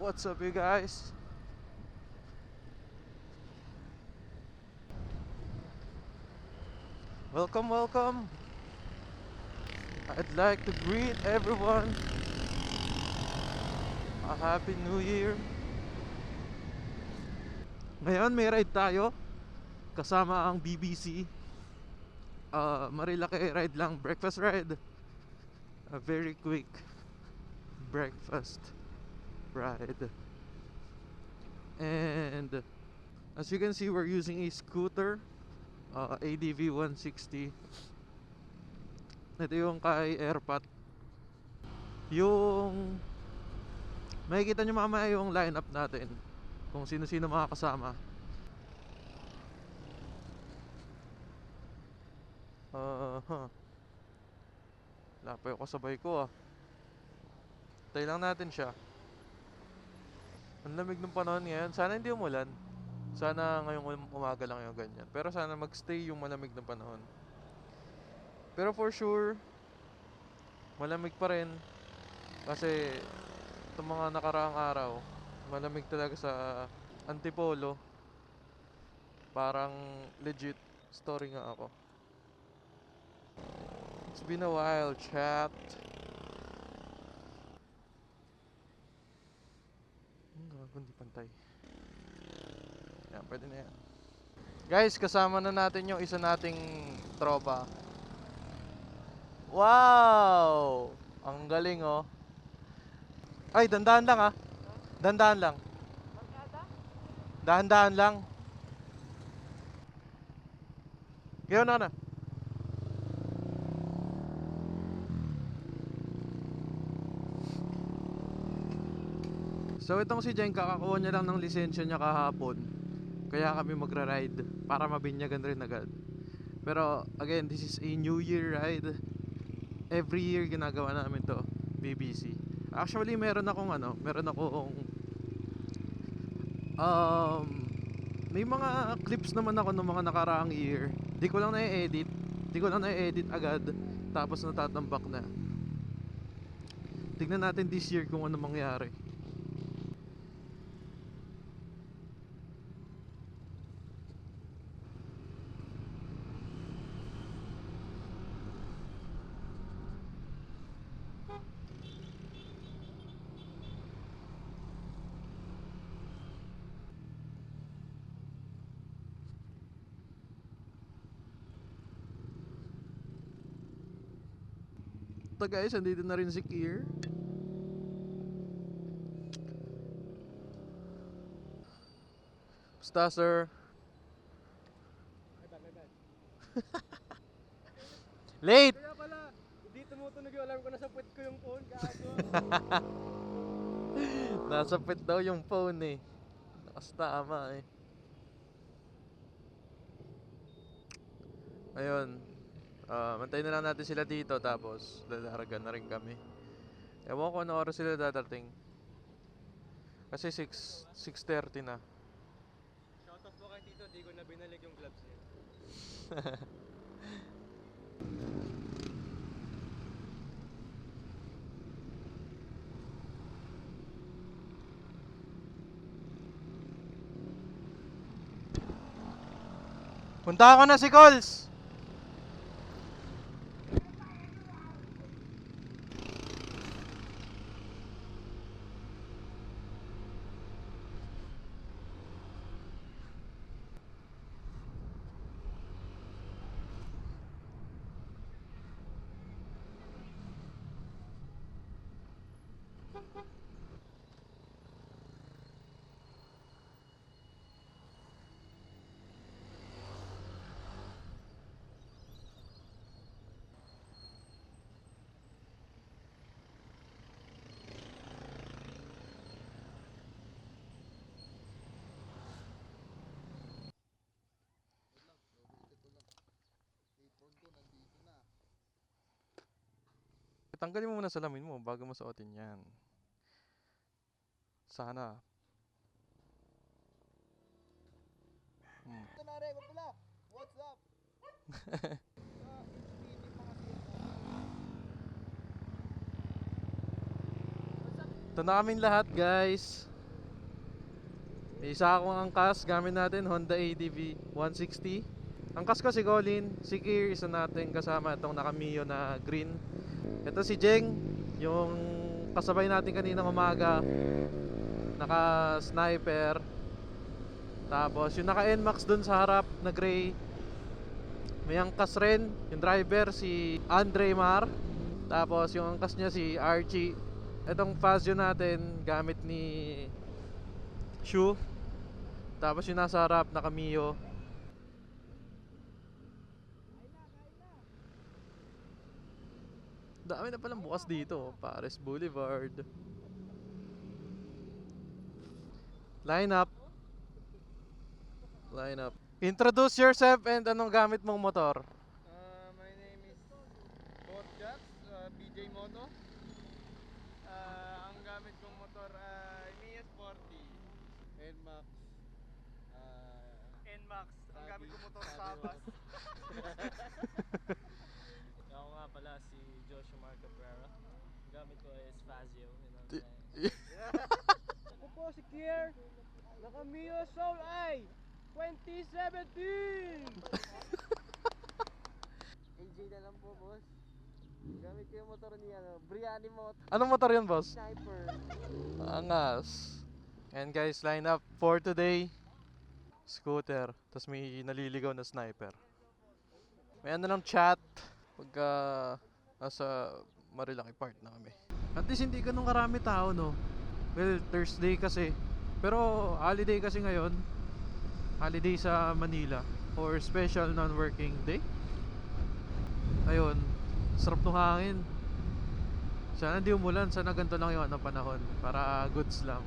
What's up, you guys? Welcome, welcome. I'd like to greet everyone a Happy New Year. Ngayon may ride tayo kasama ang BBC. Marilaki ride lang, breakfast ride. A very quick breakfast ride. And as you can see, we're using a scooter, ADV 160. Ito yung kay Airpat. Yung makikita nyo mamaya yung lineup natin, kung sino-sino mga kasama. Wala pa yung kasabay ko ah. Tayo lang natin siya. Ang lamig ng panahon ngayon. Sana hindi umulan. Sana ngayong umaga lang yung ganyan. Pero sana magstay yung malamig ng panahon. Pero for sure, malamig pa rin. Kasi itong mga nakaraang araw, malamig talaga sa Antipolo. Parang legit story nga ako. It's been a while, chat. Hindi pantay. Yan, pwede na yan. Guys, kasama na natin yung isa nating tropa. Wow! Ang galing oh. Ay, dandahan lang ah. Dandahan lang. Dahan-dahan lang. Gawin na. So itong si Jen, kakakuha niya lang ng lisensya niya kahapon. Kaya kami magra-ride para mabinyagan rin agad. Pero again, this is a New Year ride. Every year ginagawa namin to, BBC. Actually meron akong may mga clips naman ako ng mga nakaraang year. Di ko lang na-edit agad. Tapos natatambak na. Tignan natin this year kung ano mangyari. Ito guys, andito na rin si Kier. Basta sir. Late! Kaya pala, hindi tumutunog yung alarm ko, nasa puwet ko yung phone, gago. Nasa pit daw yung phone eh. Nakastama eh. Ayun. Mantayin na lang natin sila dito tapos lalarga na rin kami. Ewan ko ano oras sila dadating. Kasi 6:30 na. Shoutout po kay Tito, di ko na binalik yung gloves niya. Punta ako na si Coles! Tanggalin mo muna salamin mo bago mo suotin yan. Sana. Ito na rin, pala. What's up? Ito na kaming lahat guys. May isa akong angkas, gamit natin Honda ADV 160. Angkas ko si Colin, si Kier, isa natin kasama itong naka Mio na green. Ito si Jeng, yung kasabay natin kaninang umaga, naka sniper. Tapos yung naka NMAX dun sa harap na gray, may angkas rin, yung driver si Andre Mar. Tapos yung angkas niya si Archie. Itong Fazio natin gamit ni Shu. Tapos yung nasa harap naka Mio. Dami na palang bukas dito, Paris Boulevard. Line up. Line up. Introduce yourself and anong gamit mong motor? My name is Botjats, BJ Moto. Ang gamit kong motor ay Mia Sporty. NMAX. NMAX. Ang gamit kong motor sa Abas. Ako nga pala si Joshua Marco Cabrera. Ang gamit ko is Fazio. Ako po si Kier. Naka Mio Soul I 2017. AJ na lang po, boss. Gamit ko yung motor ni Briani Moto. Anong motor yun, boss? Sniper. Angas. And guys, line up for today. Scooter. Tapos may naliligaw na sniper. May ano lang chat. Pagka nasa Marilaki part na kami. At least hindi ganun karami tao, no? Well, Thursday kasi. Pero holiday kasi ngayon. Holiday sa Manila. Or special non-working day. Ayun. Sarap ng hangin. Sana hindi umulan. Sana ganito lang yung panahon. Para goods lang.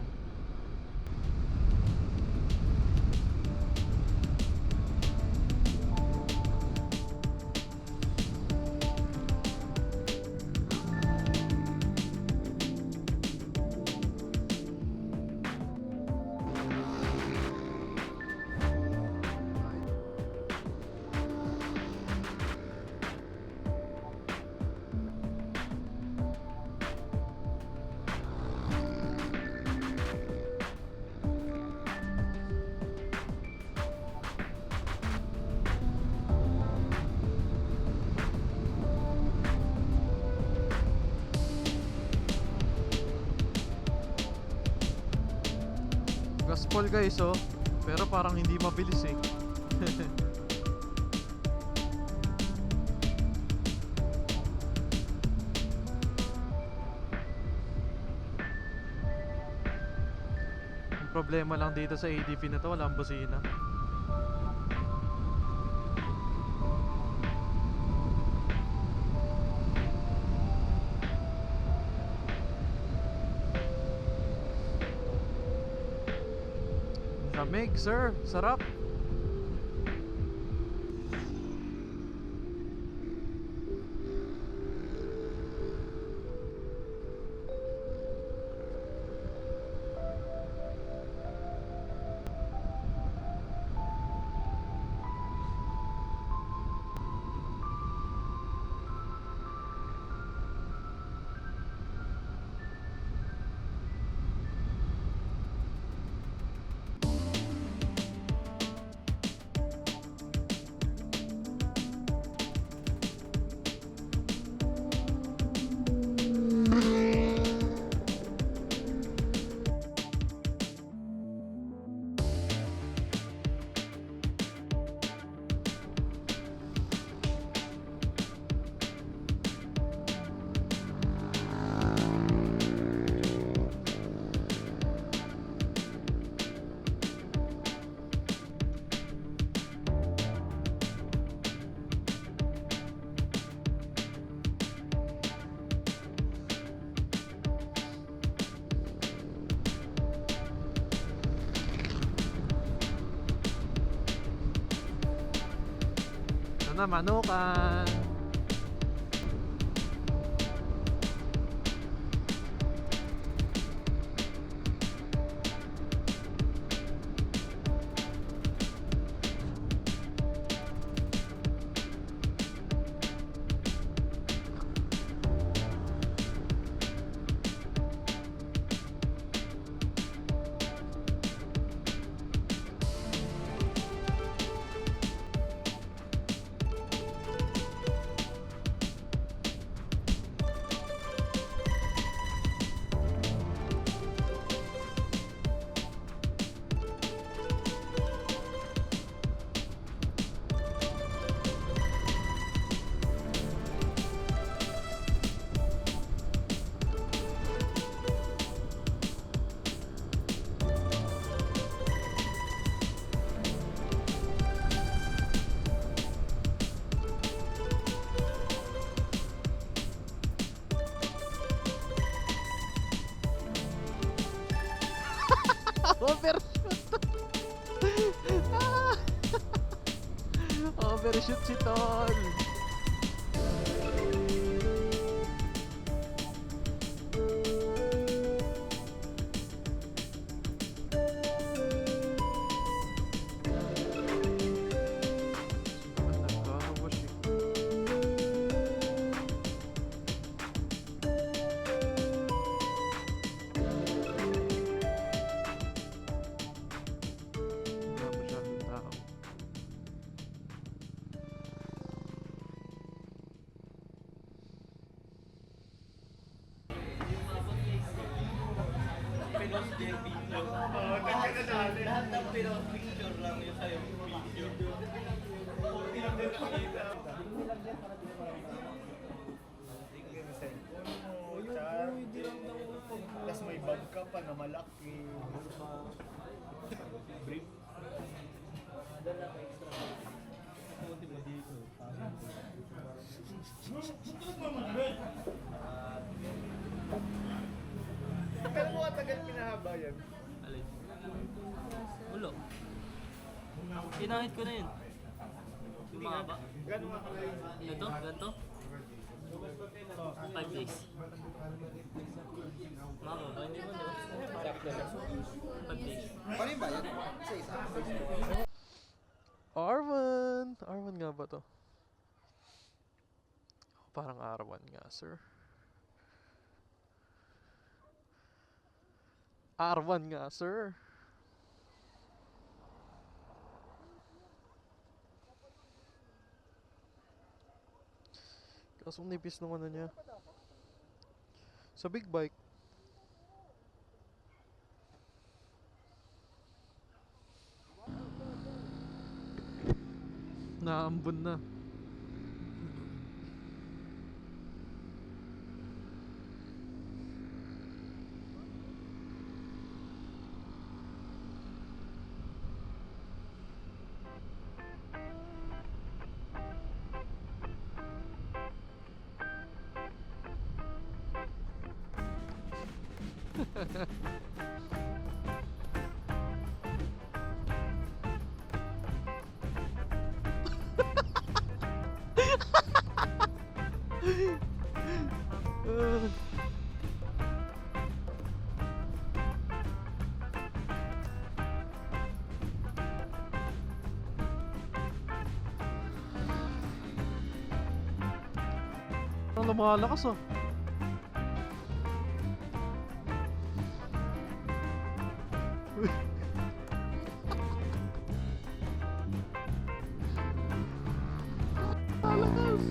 Gaspol guys, oh. Pero parang hindi mabilis eh. Ang problema lang dito sa ADV na to, walang busina. Lamig, sir. Sarap. Ito na, Manukan. Nag-shoot si Tol. Nagkakawash eh. Wala masyadong tao. Lahat ng picture lang yun sa'yo. Tapos may bag ka pa na malaki. Brief. Pero mo katagal pinahaba yan. Alin? Ulo. Pinahit ko na yun. Bumaba. Gano'n nga kalayo? Ito? Ganito? 5 days. Mama, ba hindi mo na? 5 days. Paano yung bayad? Isa-isa. Arvan! Arvan nga ba to? Parang Arvan nga, sir. Arvan nga, sir. Kasong nipis ng ano niya. Sa big bike. Naambon na. Ang lumalakas oh. Malakas.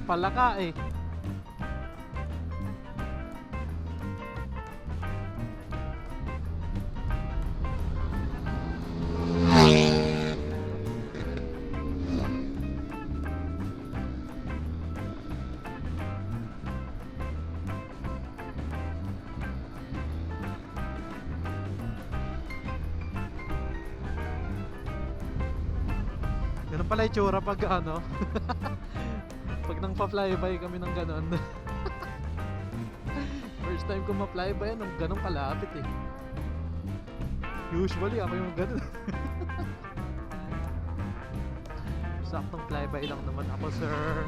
Palaka eh. Ganun pala itsura pag ano. Pag nang pa-flyby kami ng ganon. First time ko ma-flyby ng ganong kalapit eh. Usually ako yung ganon. Saktong flyby lang naman ako, sir.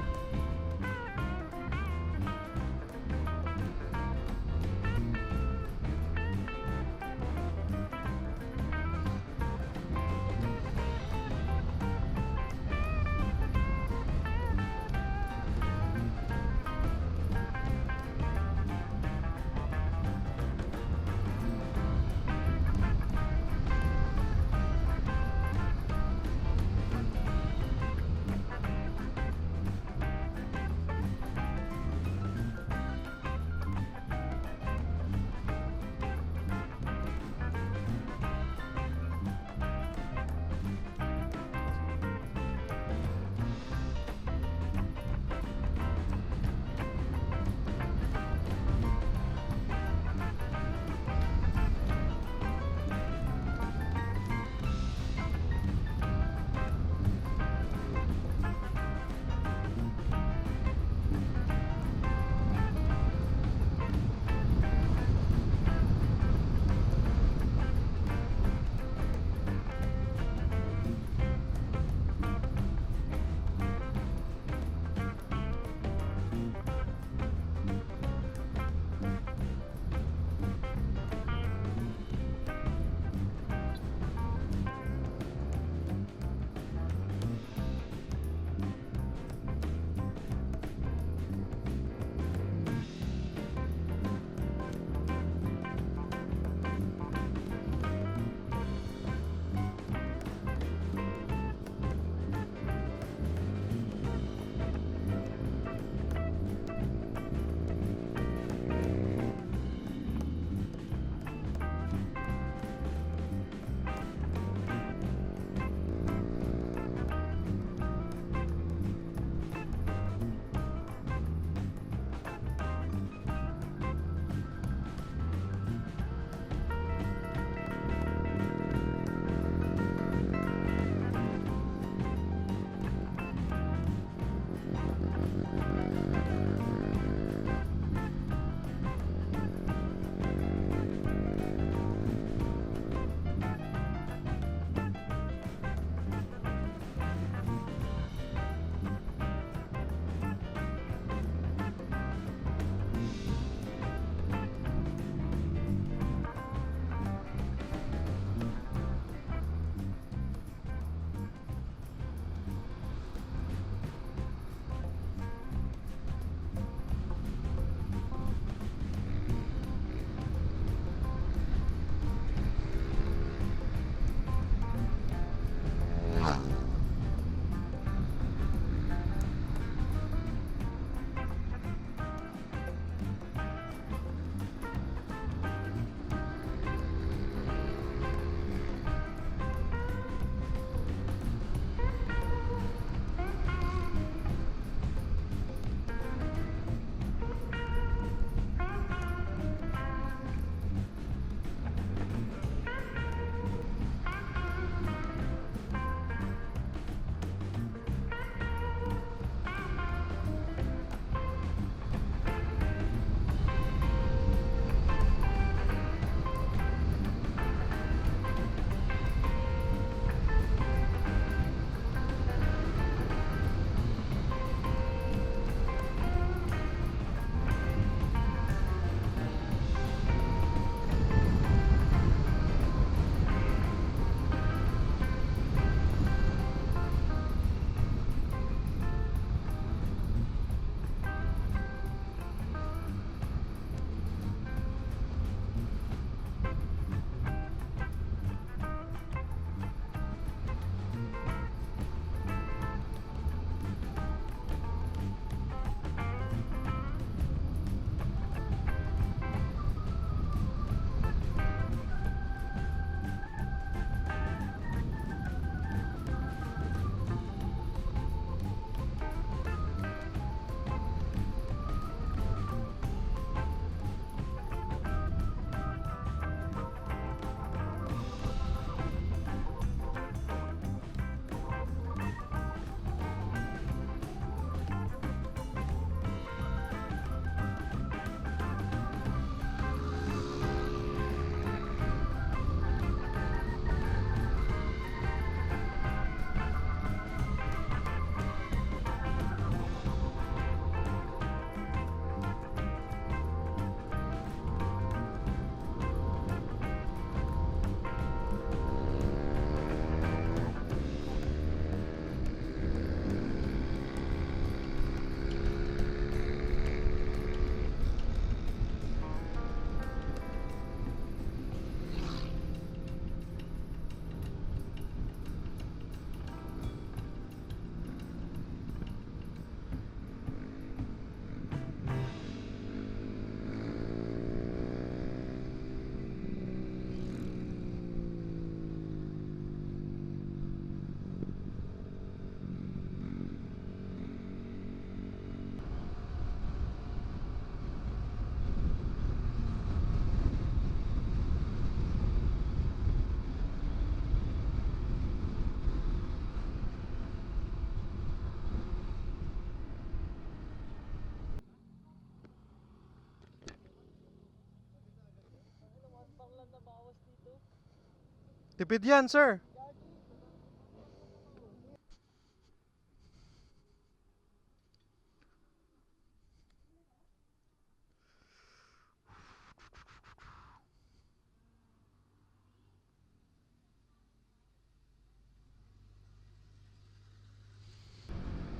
Tipid yan, sir.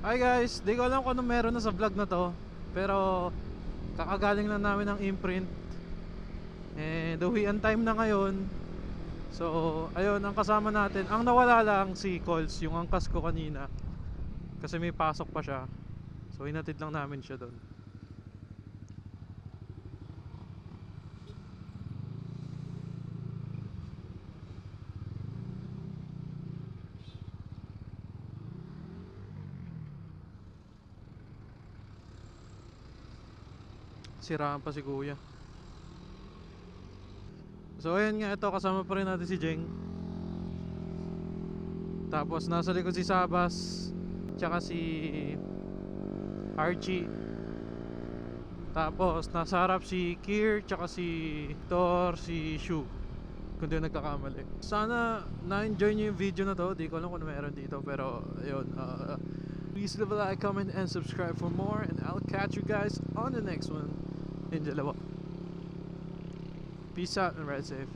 Hi guys, di ko alam kung ano meron na sa vlog na to. Pero kakagaling lang namin ng imprint. And uwian time na ngayon. So, ayun, ang kasama natin. Ang nawala lang si Coles, yung angkas ko kanina. Kasi may pasok pa siya. So, inatid lang namin siya doon. Siraan pa si kuya. So ayun nga, ito kasama pa rin natin si Jeng. Tapos nasa likod si Sabas, tsaka si Archie. Tapos nasa harap si Kier, tsaka si Thor, si Shu, kung di ako nagkakamali. Sana na-enjoy nyo yung video na to. Di ko alam kung meron dito, pero ayun, please leave a like, comment, and subscribe for more. And I'll catch you guys on the next one. Yung dalawa. Peace out and ride safe.